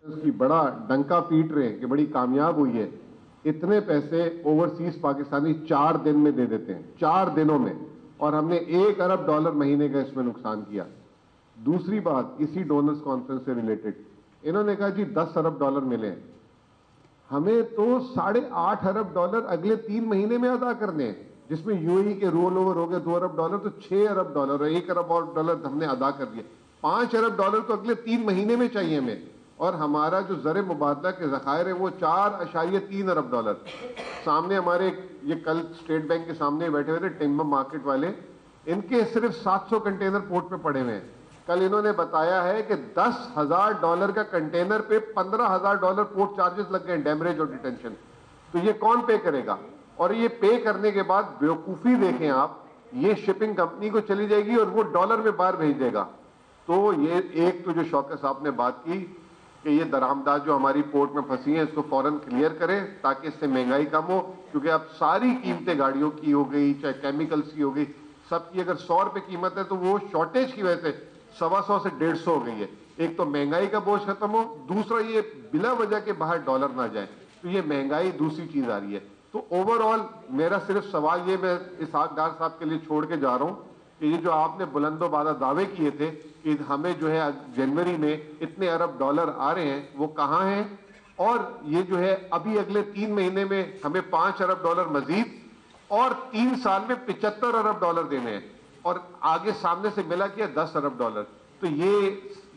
की बड़ा डंका पीट रहे हैं कि बड़ी कामयाब हुई है। इतने पैसे ओवरसीज पाकिस्तानी 4 दिन में दे देते हैं, 4 दिनों में, और हमने $1 अरब महीने का इसमें नुकसान किया। दूसरी बात, इसी डोनर्स कॉन्फ्रेंस से रिलेटेड, इन्होंने कहा जी $10 अरब मिले हैं। हमें तो $8.5 अरब अगले 3 महीने में अदा करने हैं, जिसमें यूएई के रोल ओवर हो गए $2 अरब, तो $6 अरब और $1 अरब हमने अदा कर दिए। $5 अरब तो अगले 3 महीने में चाहिए हमें, और हमारा जो ज़र मुबादला के ज़खायर है वो $4.3 अरब। सामने हमारे ये कल स्टेट बैंक के सामने बैठे हुए थे टिम्बर मार्केट वाले, इनके सिर्फ 700 कंटेनर पोर्ट पे पड़े हुए हैं। कल इन्होंने बताया है कि $10,000 का कंटेनर पे $15,000 पोर्ट चार्जेस लग गए, डैमरेज और डिटेंशन। तो ये कौन पे करेगा? और ये पे करने के बाद बेवकूफ़ी देखें आप, ये शिपिंग कंपनी को चली जाएगी और वो डॉलर में बाहर भेज देगा। तो ये एक तो जो शौकत साहब ने बात की कि ये दरामदाज जो हमारी पोर्ट में फंसी हैं इसको फौरन क्लियर करें ताकि इससे महंगाई कम हो, क्योंकि अब सारी कीमतें गाड़ियों की हो गई, चाहे केमिकल्स की हो गई, सबकी अगर 100 रुपए कीमत है तो वो शॉर्टेज की वजह से 125 से 150 हो गई है। एक तो महंगाई का बोझ खत्म हो, दूसरा ये बिला वजह के बाहर डॉलर ना जाए, तो ये महंगाई दूसरी चीज आ रही है। तो ओवरऑल मेरा सिर्फ सवाल ये मैं इसहाक डार साहब के लिए छोड़ के जा रहा हूं कि ये जो आपने बुलंदो बाला दावे किए थे कि हमें जो है जनवरी में इतने अरब डॉलर आ रहे हैं, वो कहां हैं? और ये जो है अभी अगले 3 महीने में हमें $5 अरब मजीद और 3 साल में $75 अरब देने हैं, और आगे सामने से मिला किया $10 अरब। तो ये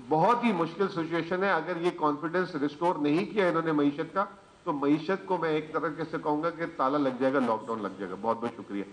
बहुत ही मुश्किल सिचुएशन है। अगर ये कॉन्फिडेंस रिस्टोर नहीं किया इन्होंने मईशत का, तो मईशत को मैं एक तरह से कहूंगा कि ताला लग जाएगा, लॉकडाउन लग जाएगा। बहुत बहुत शुक्रिया।